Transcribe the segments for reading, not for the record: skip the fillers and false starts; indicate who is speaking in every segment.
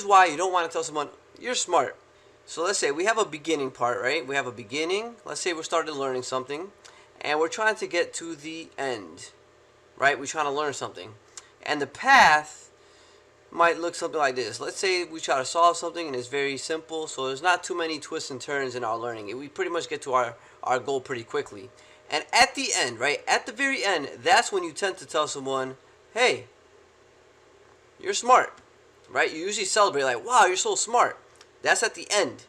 Speaker 1: is why you don't want to tell someone you're smart. So let's say we have a beginning part, right? We have a beginning. Let's say we're started learning something, and we're trying to get to the end, right? We're trying to learn something, and the path might look something like this. Let's say we try to solve something and it's very simple, so there's not too many twists and turns in our learning. We pretty much get to our goal pretty quickly. And at the end, right, at the very end, that's when you tend to tell someone, hey, you're smart, right? You usually celebrate like, wow, you're so smart. That's at the end.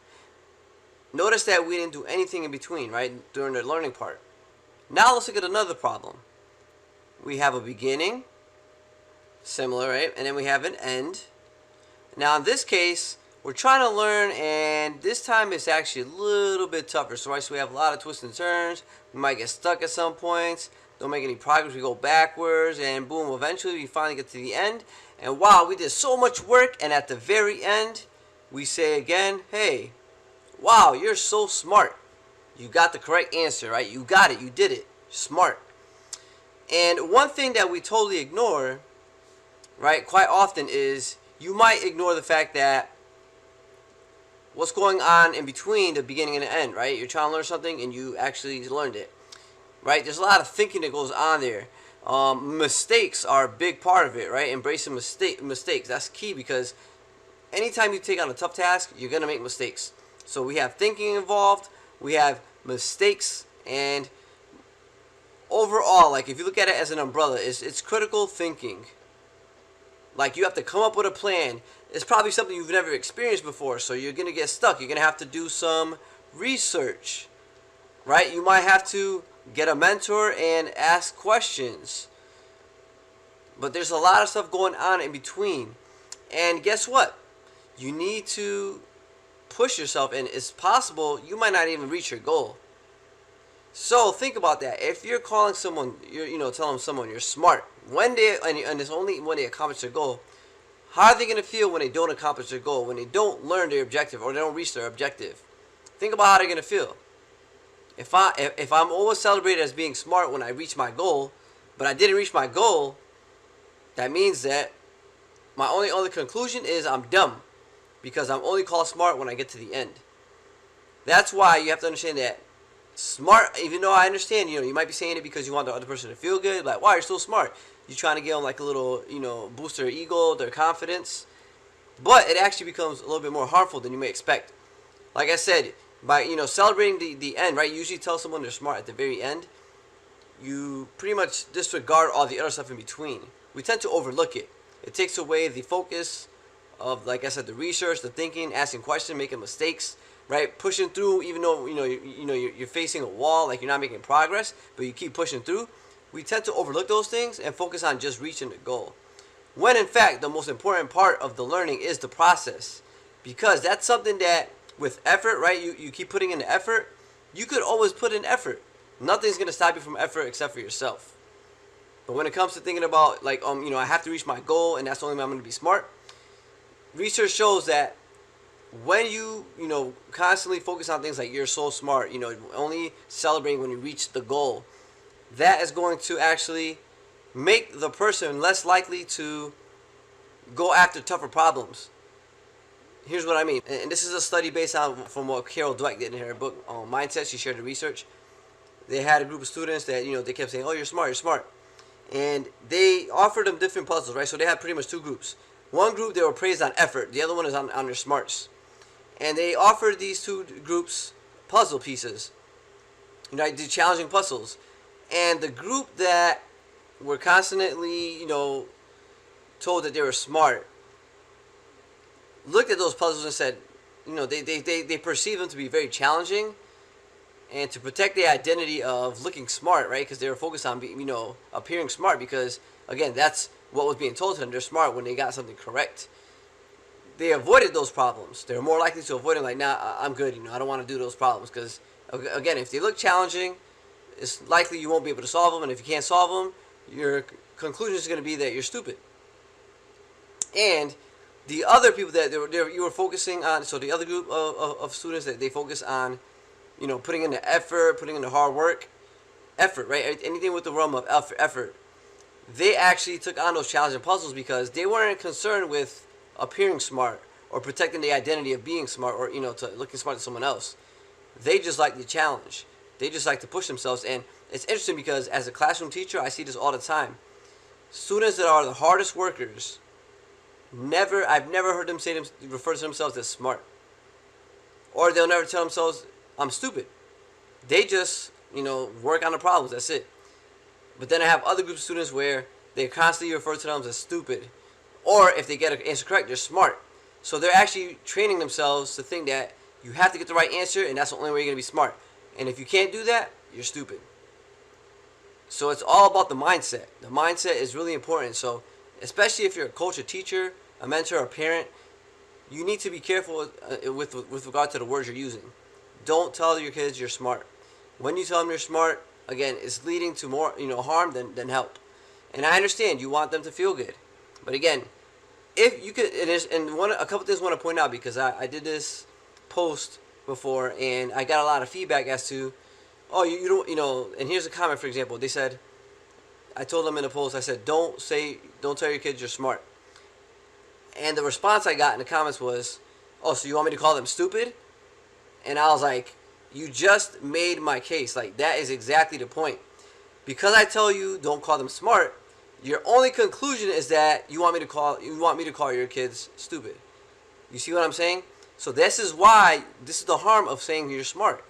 Speaker 1: Notice that we didn't do anything in between, right, during the learning part. Now let's look at another problem. We have a beginning, similar, right? And then we have an end. Now in this case, we're trying to learn, and this time it's actually a little bit tougher. So, right, so we have a lot of twists and turns. We might get stuck at some points. Don't make any progress. We go backwards, and boom, eventually we finally get to the end. And wow, we did so much work, and at the very end, we say again, hey, wow, you're so smart. You got the correct answer, right? You got it. You did it. Smart. And one thing that we totally ignore, right, quite often is you might ignore the fact that what's going on in between the beginning and the end, right? You're trying to learn something and you actually learned it, right? There's a lot of thinking that goes on there. Mistakes are a big part of it, right? Embracing mistakes. That's key, because anytime you take on a tough task, you're going to make mistakes. So we have thinking involved, we have mistakes, and overall, like if you look at it as an umbrella, it's critical thinking. Like you have to come up with a plan. It's probably something you've never experienced before, so you're going to get stuck. You're going to have to do some research, right? You might have to get a mentor and ask questions. But there's a lot of stuff going on in between. And guess what? You need to push yourself, and it's possible you might not even reach your goal. So think about that. If you're calling someone, telling someone you're smart, and it's only when they accomplish their goal, how are they going to feel when they don't accomplish their goal, when they don't learn their objective or they don't reach their objective? Think about how they're going to feel. If I'm always celebrated as being smart when I reach my goal, but I didn't reach my goal, that means that my only other conclusion is I'm dumb, because I'm only called smart when I get to the end. That's why you have to understand that smart, even though I understand, you might be saying it because you want the other person to feel good, like, wow, you're so smart. You're trying to give them like a little, boost their ego, their confidence. But it actually becomes a little bit more harmful than you may expect. Like I said, by, celebrating the end, right? You usually tell someone they're smart at the very end. You pretty much disregard all the other stuff in between. We tend to overlook it. It takes away the focus of, like I said, the research, the thinking, asking questions, making mistakes, right? Pushing through, even though you're facing a wall, like you're not making progress, but you keep pushing through. We tend to overlook those things and focus on just reaching the goal, when in fact the most important part of the learning is the process, because that's something that with effort, right? You keep putting in the effort. You could always put in effort. Nothing's gonna stop you from effort except for yourself. But when it comes to thinking about like I have to reach my goal and that's the only way I'm gonna be smart, research shows that when you constantly focus on things like you're so smart, only celebrating when you reach the goal, that is going to actually make the person less likely to go after tougher problems. Here's what I mean, and this is a study based on from what Carol Dweck did in her book Mindset. She shared the research. They had a group of students that they kept saying, "Oh, you're smart, you're smart," and they offered them different puzzles, right? So they had pretty much two groups. One group, they were praised on effort. The other one is on their smarts. And they offered these two groups puzzle pieces. They did challenging puzzles. And the group that were constantly, told that they were smart, looked at those puzzles and said, they perceived them to be very challenging, and to protect the identity of looking smart, right? Because they were focused on appearing smart, because again, that's what was being told to them. They're smart when they got something correct. They avoided those problems. They're more likely to avoid them. Like, nah, I'm good. I don't want to do those problems, because again, if they look challenging, it's likely you won't be able to solve them, and if you can't solve them, your conclusion is going to be that you're stupid. And the other people that you were focusing on, so the other group of students that they focus on, putting in the effort, putting in the hard work, effort, right? Anything with the realm of effort. They actually took on those challenging puzzles because they weren't concerned with appearing smart or protecting the identity of being smart, or to looking smart to someone else. They just like the challenge. They just like to push themselves. And it's interesting because as a classroom teacher, I see this all the time. Students that are the hardest workers, I've never heard them refer to themselves as smart. Or they'll never tell themselves, I'm stupid. They just, work on the problems. That's it. But then I have other groups of students where they constantly refer to themselves as stupid. Or if they get an answer correct, they're smart. So they're actually training themselves to think that you have to get the right answer, and that's the only way you're going to be smart. And if you can't do that, you're stupid. So it's all about the mindset. The mindset is really important. So especially if you're a coach, a teacher, a mentor, a parent, you need to be careful with regard to the words you're using. Don't tell your kids you're smart. When you tell them you're smart, again, it's leading to more harm than help. And I understand you want them to feel good, but again, if you could, a couple things I want to point out, because I did this post before and I got a lot of feedback as to, oh, you don't, and here's a comment, for example. They said, I told them in the post, I said, don't tell your kids you're smart. And the response I got in the comments was, oh, so you want me to call them stupid? And I was like, you just made my case. Like, that is exactly the point. Because I tell you don't call them smart, your only conclusion is that you want me to call your kids stupid. You see what I'm saying? So this is the harm of saying you're smart.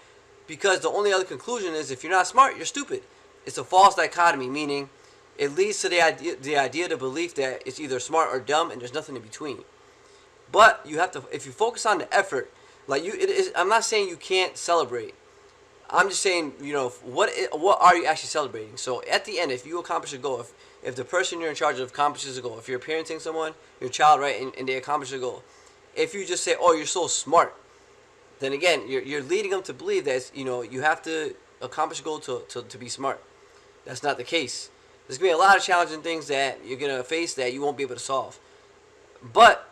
Speaker 1: Because the only other conclusion is if you're not smart, you're stupid. It's a false dichotomy, meaning it leads to the belief that it's either smart or dumb, and there's nothing in between. But you have to, if you focus on the effort, I'm not saying you can't celebrate. I'm just saying, what are you actually celebrating? So at the end, if you accomplish a goal, if the person you're in charge of accomplishes a goal, if you're parenting someone, your child, right, and they accomplish a goal, if you just say, oh, you're so smart, then again, you're leading them to believe that you have to accomplish a goal to be smart. That's not the case. There's going to be a lot of challenging things that you're going to face that you won't be able to solve. But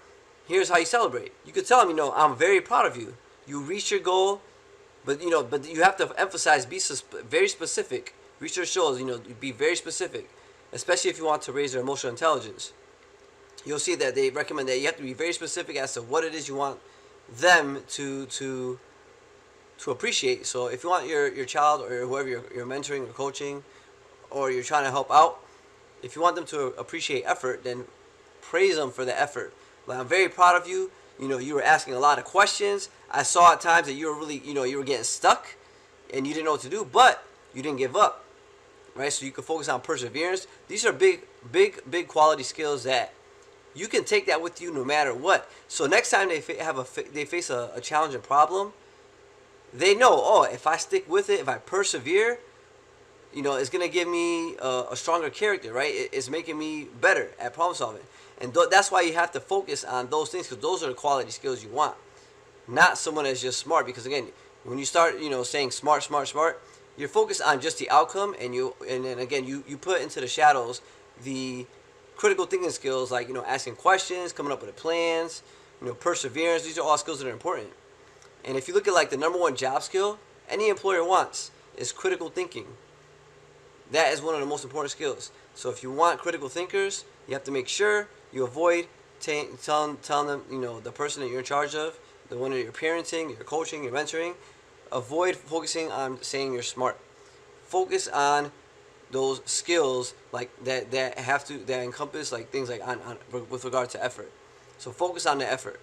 Speaker 1: here's how you celebrate. You could tell them, I'm very proud of you. You reached your goal, but you have to emphasize, be very specific. Research shows, be very specific, especially if you want to raise their emotional intelligence. You'll see that they recommend that you have to be very specific as to what it is you want them to appreciate. So if you want your child or whoever you're mentoring or coaching, or you're trying to help out, if you want them to appreciate effort, then praise them for the effort. Like, I'm very proud of you. You were asking a lot of questions. I saw at times that you were really, you were getting stuck and you didn't know what to do, but you didn't give up, right? So you can focus on perseverance. These are big quality skills that you can take that with you no matter what. So next time they face a challenging problem, they know, oh, if I stick with it, if I persevere, it's going to give me a stronger character, right? It's making me better at problem solving. And that's why you have to focus on those things, because those are the quality skills you want. Not someone that's just smart, because again, when you start, saying smart, you're focused on just the outcome, and then again, you put into the shadows the critical thinking skills, like, asking questions, coming up with plans, perseverance. These are all skills that are important. And if you look at like the number one job skill any employer wants is critical thinking. That is one of the most important skills. So if you want critical thinkers, you have to make sure you avoid telling them, the person that you're in charge of, the one that you're parenting, you're coaching, you're mentoring, avoid focusing on saying you're smart. Focus on those skills like that encompass like things like on with regard to effort. So focus on the effort.